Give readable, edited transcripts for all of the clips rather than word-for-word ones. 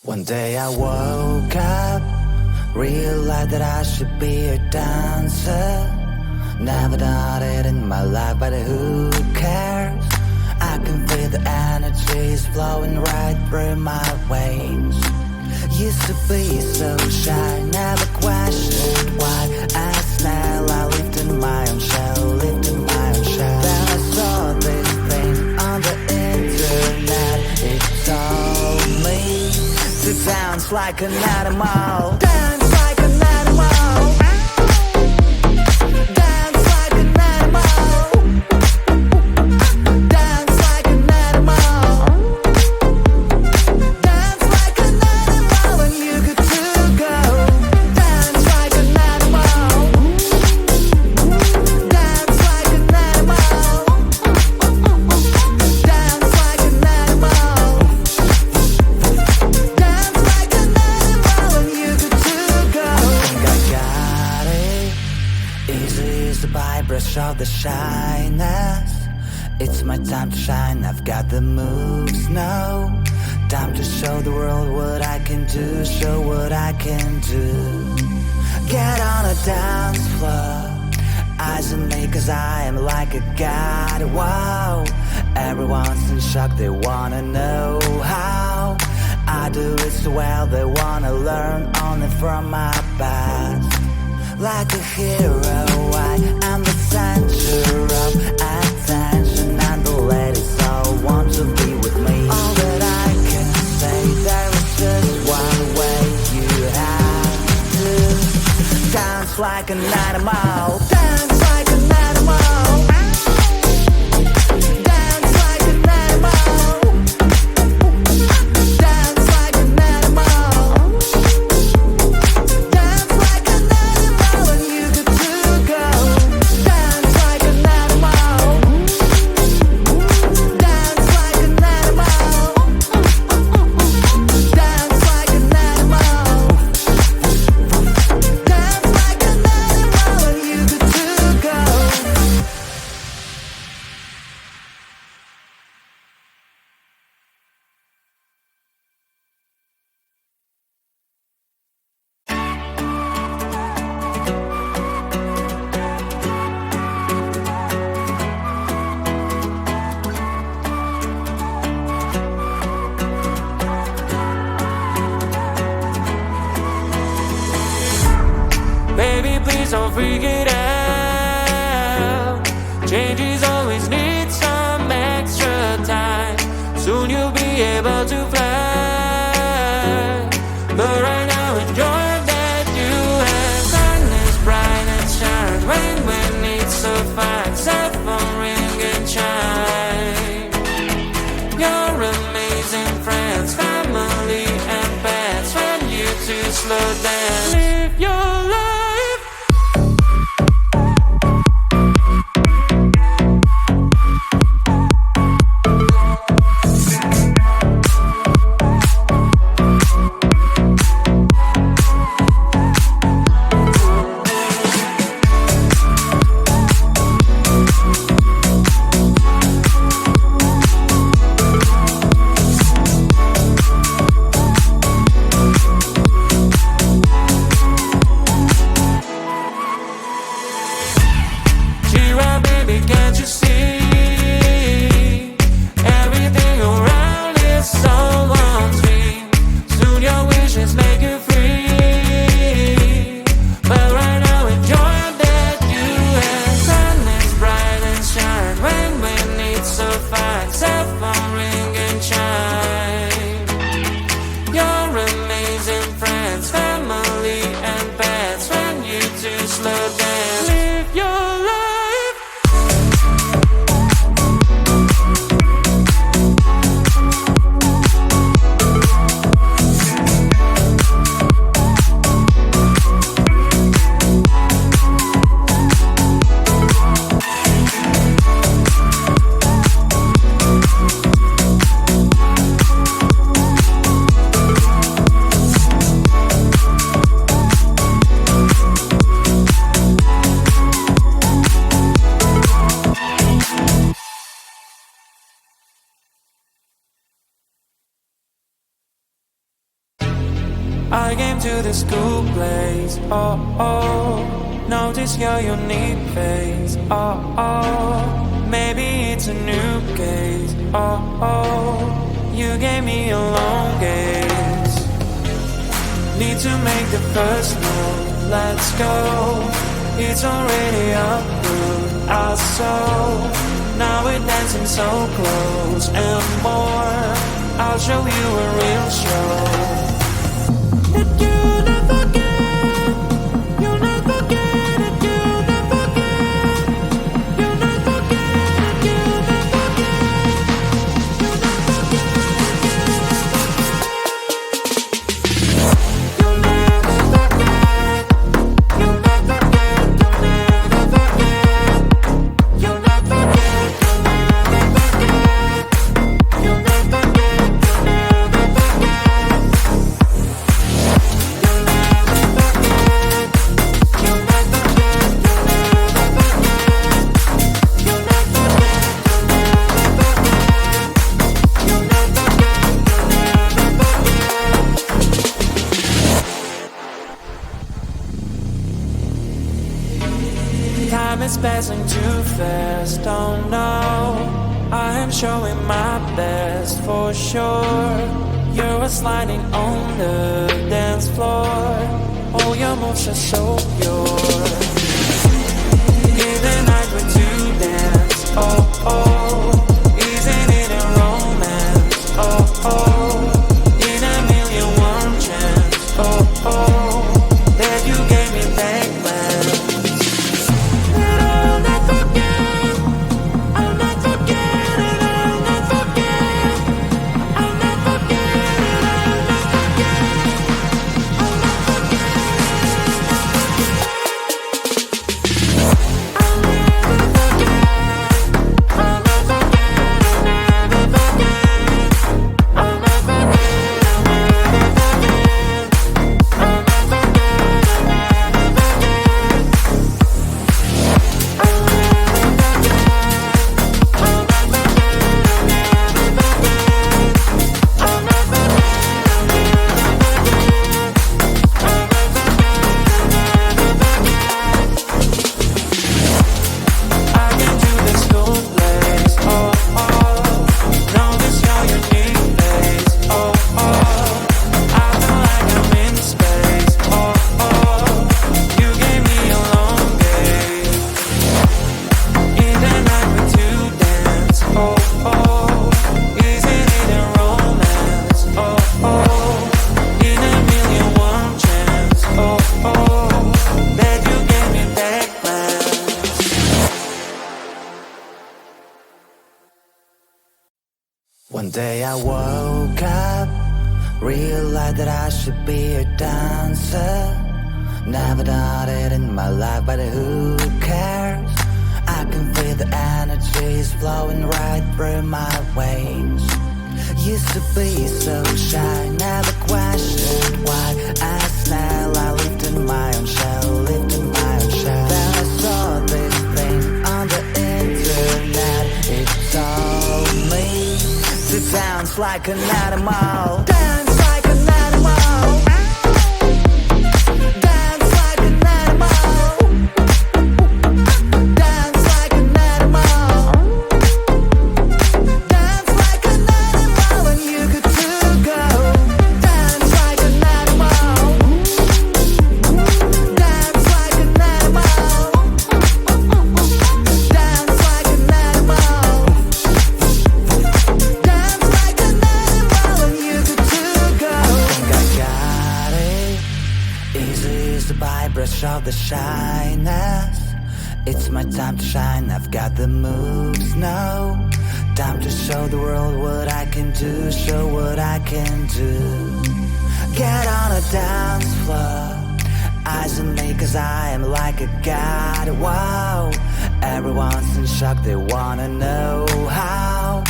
One day I woke up, realized that I should be a dancer. Never done it in my life, but who cares? I can feel the energy is flowing right through my veins. Used to be so shy, never questioned why. As now I lived in my own shell, lived in my own shell. Then I saw this thing on the internet. It told me to dance like an animal. Dance like an animal. Dance like an animal. Dance like an animal. Dance like an animal when you get to go. Dance like an animal. Dance like an animal. Dance like an animal. Dance like an animal when you get to go. I think I got it. Easy as the brush of the shyness. It's my time to shine, I've got the moves now. Time to show the world what I can do, show what I can do. Get on a dance floor, eyes on me cause I am like a god, wow. Everyone's in shock, they wanna know how I do it so well, they wanna learn only from my past. Like a hero, I am the center of attention, and the ladies all want to be with me. All that I can say, there is just one way. You have to dance like an animal. Dance like an animal. Dance like an animal. Dance like an animal. Dance like an animal when you get to go. Dance like an animal. Dance like an animal. Dance like an animal. Dance like an animal when you get to go. Baby, please don't freak it out. Changes always need some extra time. Soon you'll be able to fly. But right now enjoy that you have. Sun is bright and shines. Rain when it's so fine. Cell phone ring and chime. Your amazing friends, family and pets. When you two slow down, live your life. I came to this cool place, oh, oh. Notice your unique face, oh, oh. Maybe it's a new case, oh, oh. You gave me a long gaze. Need to make the first move, let's go. It's already approved, our soul. Now we're dancing so close and more. I'll show you a real show. That you never get, you never get it, you never get, you never get it, you never get, you never get, you never get, you never get, you never get, you never get, you never Time is passing too fast, oh no. I am showing my best for sure. You're sliding on the dance floor. All your moves are so pure. In the night we're to dance, oh oh. Isn't it a romance, oh oh. In a million one chance, oh oh. That you gave me back when. One day I woke up, realized that I should be a dancer. Never done it in my life, but who cares? I can feel the energies flowing right through my veins. Used to be so shy, never questioned why. As now I lived in my own shell, lived in my own shell. Then I saw this thing on the internet. It told me to dance like an animal. Dance like an animal. Dance like an animal. Dance like an animal. Dance like an animal and you good to go. Dance like an animal. Dance like an animal. Dance like an animal. Dance like an animal and you good to go. I think I got it. Easy as the brush of the shyness. It's my time to shine, I've got the moves now. Time to show the world what I can do, show what I can do. Get on a dance floor, eyes on me cause I am like a god, wow. Everyone's in shock, they wanna know how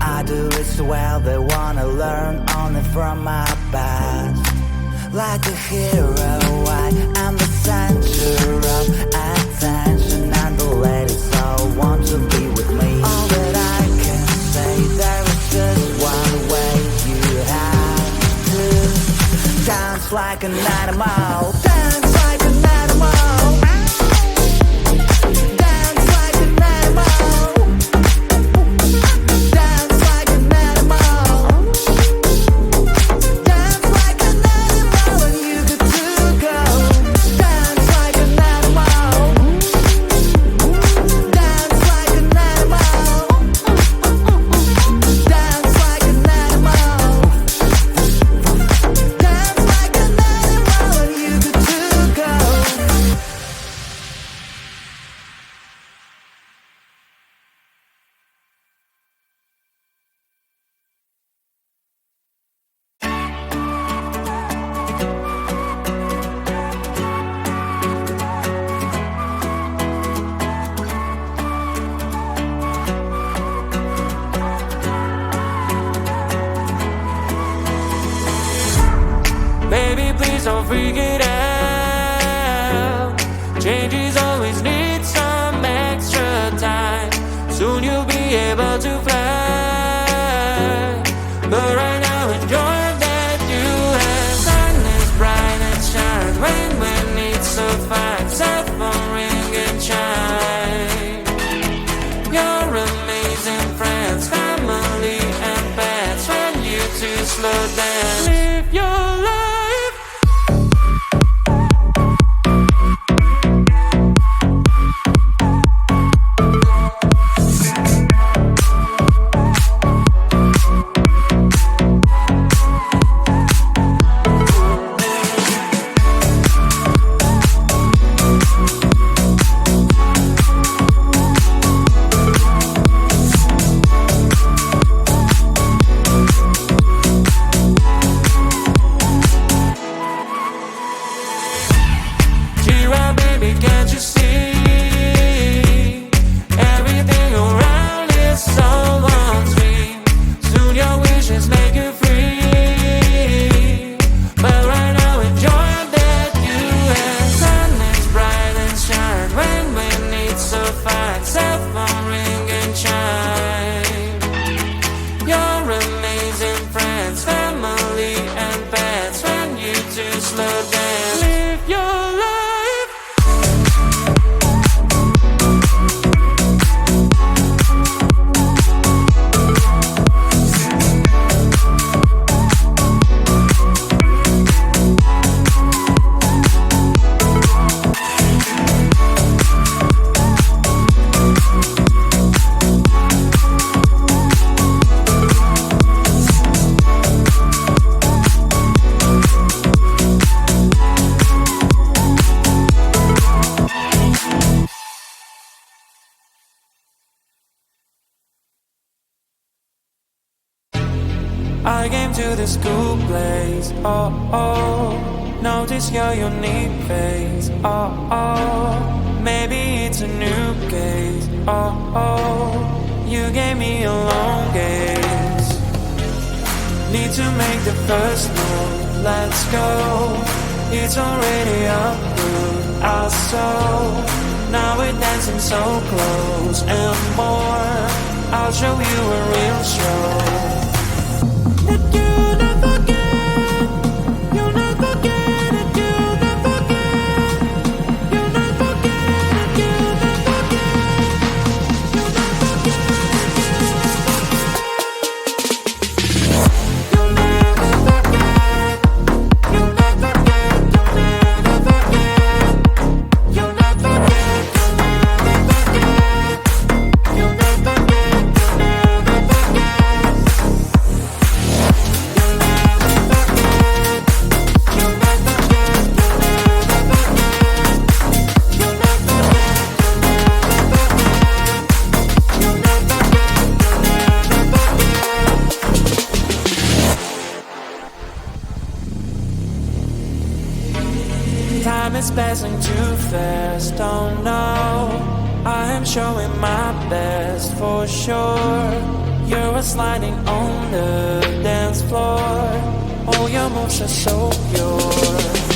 I do it so well, they wanna learn only from my past. Like a hero, I am the center of attention, and the ladies all want to be with me. All that I can say, there is just one way you have to Dance like an animal. Dance like an animal. Dance like an animal. Dance like an animal. Dance like an animal and you good to go. Dance like an animal. Dance like an animal. Dance like an animal. Dance like an animal and you good to go. Baby, please don't freak it out. Changes always need some extra time. Soon you'll be able to fly. But right now enjoy that you have. Sun is bright and shine. Rain when it's so fine. Cell phone ring and chime. Your amazing friends, family and pets. When you two slow down, live your life. Baby, can't you see? Everything around is so on screen. Soon your wishes make you free. But right now enjoy that you have. Sun is bright and shine. Rain when it's so fine. Cell phone ring and chime. Your amazing friends, family and pets. When you two slow down, live your life. I came to this cool place, oh, oh. Notice your unique face, oh, oh. Maybe it's a new case, oh, oh. You gave me a long gaze. Need to make the first move, let's go. It's already up through our soul. Now we're dancing so close and more. I'll show you a real show. That you'll never forget, you'll never forget it, you'll never forget, you'll never forget it, you'll never forget, you'll never forget it, you'll never forget, you'll never forget, you'll never forget, you'll never forget, you'll never forget, you'll never forget. Time is passing too fast, oh no. I am showing my best for sure. You're a sliding on the dance floor. All your moves are so pure.